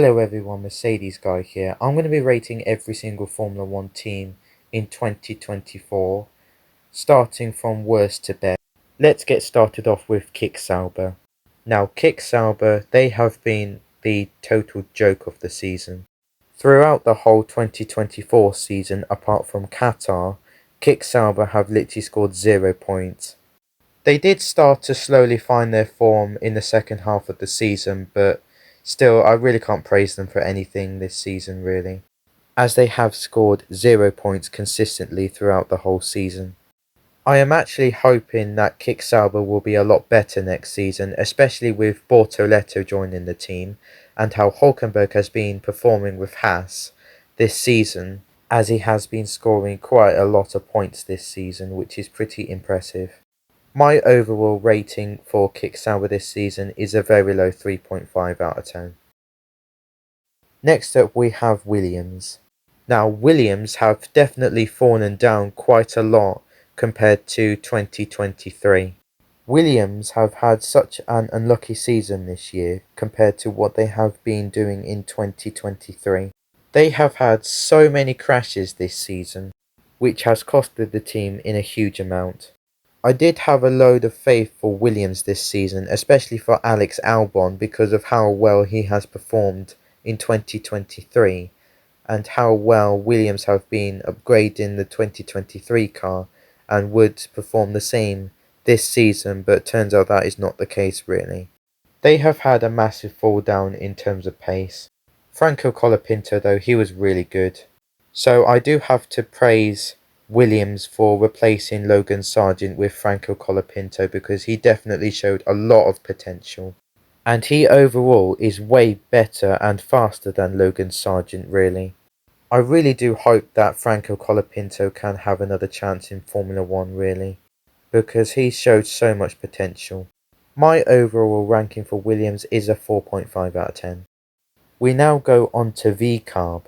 Hello everyone, Mercedes Guy here. I'm going to be rating every single Formula 1 team in 2024, starting from worst to best. Let's get started off with Sauber. Now, Sauber, they have been the total joke of the season. Throughout the whole 2024 season, apart from Qatar, Sauber have literally scored 0 points. They did start to slowly find their form in the second half of the season, but still, I really can't praise them for anything this season, really, as they have scored 0 points consistently throughout the whole season. I am actually hoping that Sauber will be a lot better next season, especially with Bortoleto joining the team, and how Hülkenberg has been performing with Haas this season, as he has been scoring quite a lot of points this season, which is pretty impressive. My overall rating for Sauber this season is a very low 3.5 out of 10. Next up we have Williams. Now Williams have definitely fallen down quite a lot compared to 2023. Williams have had such an unlucky season this year compared to what they have been doing in 2023. They have had so many crashes this season, which has costed the team in a huge amount. I did have a load of faith for Williams this season, especially for Alex Albon, because of how well he has performed in 2023 and how well Williams have been upgrading the 2023 car and would perform the same this season, but turns out that is not the case really. They have had a massive fall down in terms of pace. Franco Colapinto though, he was really good. So I do have to praise Williams for replacing Logan Sargeant with Franco Colapinto, because he definitely showed a lot of potential. And he overall is way better and faster than Logan Sargeant really. I really do hope that Franco Colapinto can have another chance in Formula 1 really, because he showed so much potential. My overall ranking for Williams is a 4.5 out of 10. We now go on to VCARB.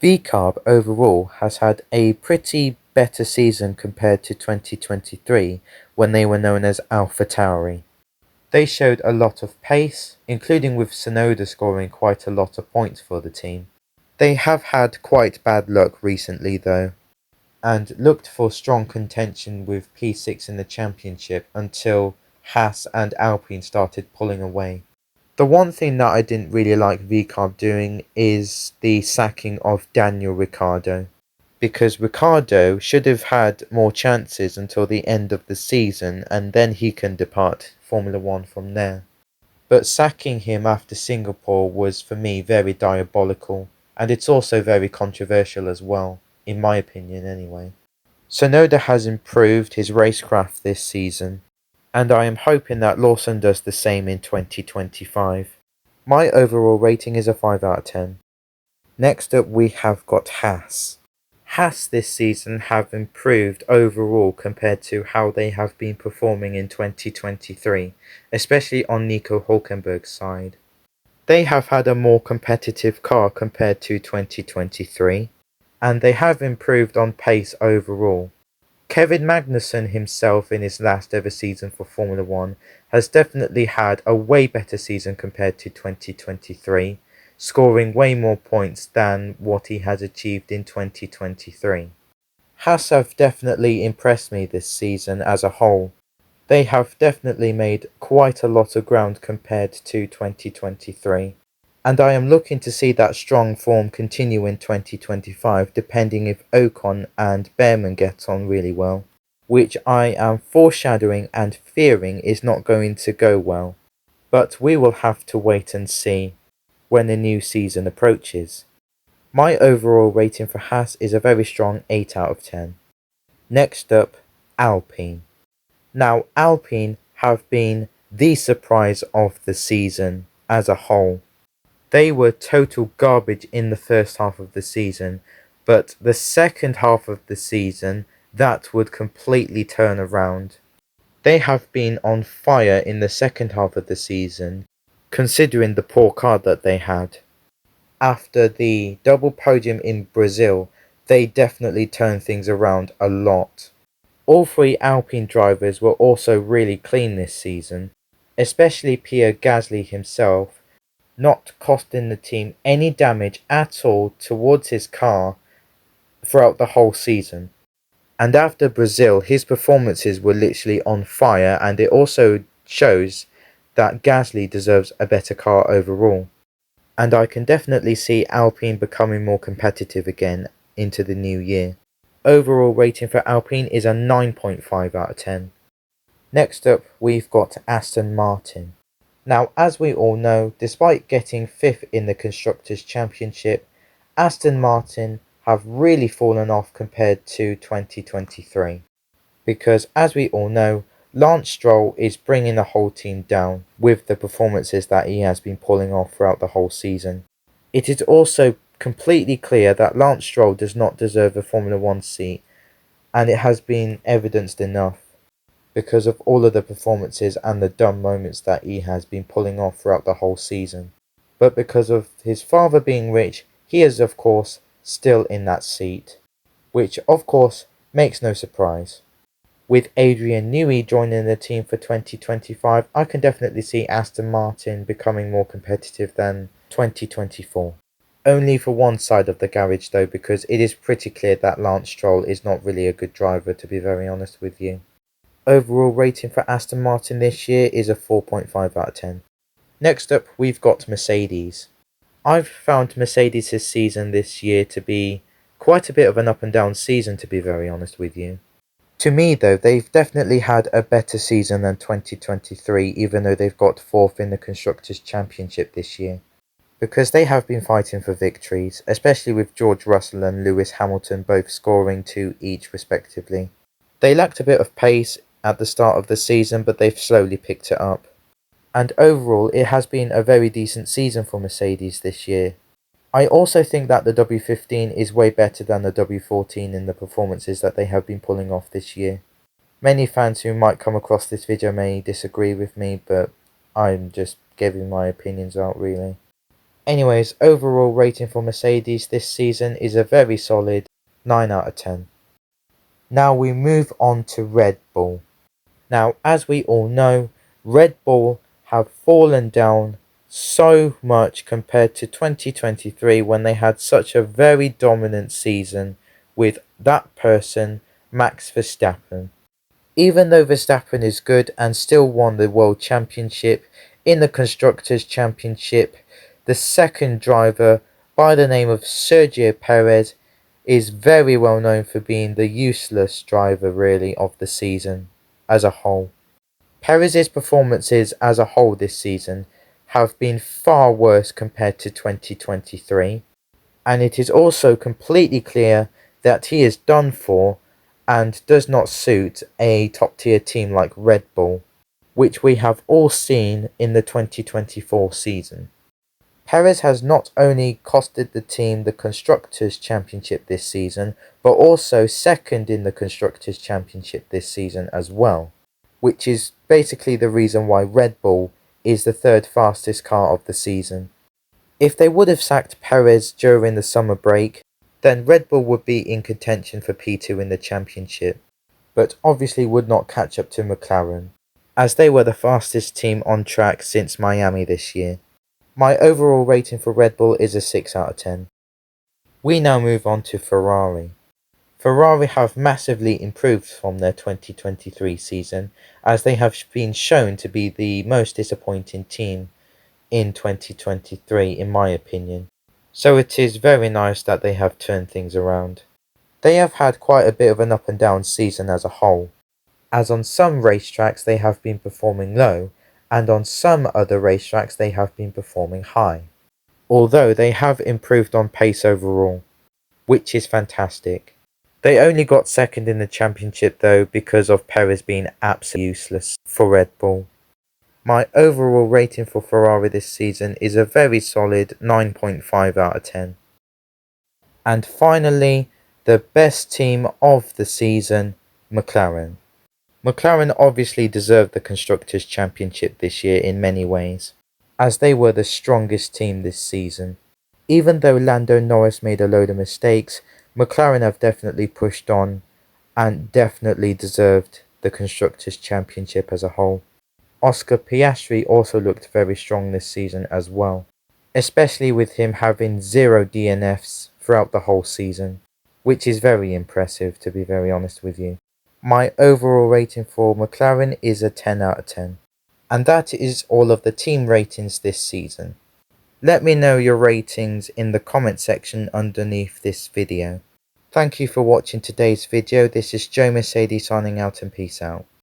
VCARB overall has had a pretty better season compared to 2023 when they were known as AlphaTauri. They showed a lot of pace, including with Tsunoda scoring quite a lot of points for the team. They have had quite bad luck recently though, and looked for strong contention with P6 in the championship until Haas and Alpine started pulling away. The one thing that I didn't really like VCARB doing is the sacking of Daniel Ricciardo, because Ricciardo should have had more chances until the end of the season and then he can depart Formula 1 from there. But sacking him after Singapore was for me very diabolical, and it's also very controversial as well, in my opinion anyway. Tsunoda has improved his racecraft this season, and I am hoping that Lawson does the same in 2025. My overall rating is a 5 out of 10. Next up we have got Haas. Haas this season have improved overall compared to how they have been performing in 2023, especially on Nico Hülkenberg's side. They have had a more competitive car compared to 2023, and they have improved on pace overall. Kevin Magnussen himself in his last ever season for Formula 1 has definitely had a way better season compared to 2023, scoring way more points than what he has achieved in 2023. Haas have definitely impressed me this season as a whole. They have definitely made quite a lot of ground compared to 2023. And I am looking to see that strong form continue in 2025, depending if Ocon and Behrman get on really well, which I am foreshadowing and fearing is not going to go well. But we will have to wait and see when the new season approaches. My overall rating for Haas is a very strong 8 out of 10. Next up, Alpine. Now, Alpine have been the surprise of the season as a whole. They were total garbage in the first half of the season, but the second half of the season, that would completely turn around. They have been on fire in the second half of the season, considering the poor car that they had. After the double podium in Brazil, they definitely turned things around a lot. All three Alpine drivers were also really clean this season, especially Pierre Gasly himself, not costing the team any damage at all towards his car throughout the whole season. And after Brazil, his performances were literally on fire, and it also shows that Gasly deserves a better car overall. And I can definitely see Alpine becoming more competitive again into the new year. Overall rating for Alpine is a 9.5 out of 10. Next up, we've got Aston Martin. Now, as we all know, despite getting 5th in the Constructors' Championship, Aston Martin have really fallen off compared to 2023. Because, as we all know, Lance Stroll is bringing the whole team down with the performances that he has been pulling off throughout the whole season. It is also completely clear that Lance Stroll does not deserve a Formula 1 seat, and it has been evidenced enough because of all of the performances and the dumb moments that he has been pulling off throughout the whole season. But because of his father being rich, he is of course still in that seat, which of course makes no surprise. With Adrian Newey joining the team for 2025, I can definitely see Aston Martin becoming more competitive than 2024. Only for one side of the garage though, because it is pretty clear that Lance Stroll is not really a good driver, to be very honest with you. Overall rating for Aston Martin this year is a 4.5 out of 10. Next up, we've got Mercedes. I've found Mercedes' season this year to be quite a bit of an up and down season, to be very honest with you. To me though, they've definitely had a better season than 2023, even though they've got 4th in the Constructors' Championship this year. Because they have been fighting for victories, especially with George Russell and Lewis Hamilton both scoring 2 each respectively. They lacked a bit of pace at the start of the season, but they've slowly picked it up. And overall, it has been a very decent season for Mercedes this year. I also think that the W15 is way better than the W14 in the performances that they have been pulling off this year. Many fans who might come across this video may disagree with me, but I'm just giving my opinions out really. Anyways, overall rating for Mercedes this season is a very solid 9 out of 10. Now we move on to Red Bull. Now, as we all know, Red Bull have fallen down so much compared to 2023 when they had such a very dominant season with that person, Max Verstappen. Even though Verstappen is good and still won the World Championship, in the Constructors' Championship, the second driver by the name of Sergio Perez is very well known for being the useless driver really of the season as a whole. Perez's performances as a whole this season have been far worse compared to 2023, and it is also completely clear that he is done for and does not suit a top tier team like Red Bull, which we have all seen in the 2024 season. Perez has not only costed the team the Constructors' Championship this season, but also second in the Constructors' Championship this season as well, which is basically the reason why Red Bull is the 3rd fastest car of the season. If they would have sacked Perez during the summer break, then Red Bull would be in contention for P2 in the championship, but obviously would not catch up to McLaren, as they were the fastest team on track since Miami this year. My overall rating for Red Bull is a 6 out of 10. We now move on to Ferrari. Ferrari have massively improved from their 2023 season, as they have been shown to be the most disappointing team in 2023 in my opinion. So it is very nice that they have turned things around. They have had quite a bit of an up and down season as a whole, as on some racetracks they have been performing low, and on some other racetracks they have been performing high. Although they have improved on pace overall, which is fantastic. They only got second in the championship though because of Perez being absolutely useless for Red Bull. My overall rating for Ferrari this season is a very solid 9.5 out of 10. And finally, the best team of the season, McLaren. McLaren obviously deserved the Constructors' Championship this year in many ways, as they were the strongest team this season. Even though Lando Norris made a load of mistakes, McLaren have definitely pushed on and definitely deserved the Constructors' Championship as a whole. Oscar Piastri also looked very strong this season as well. especially with him having 0 DNFs throughout the whole season, which is very impressive, to be very honest with you. My overall rating for McLaren is a 10 out of 10. And that is all of the team ratings this season. Let me know your ratings in the comment section underneath this video. Thank you for watching today's video. This is Joe Mercedes signing out, and peace out.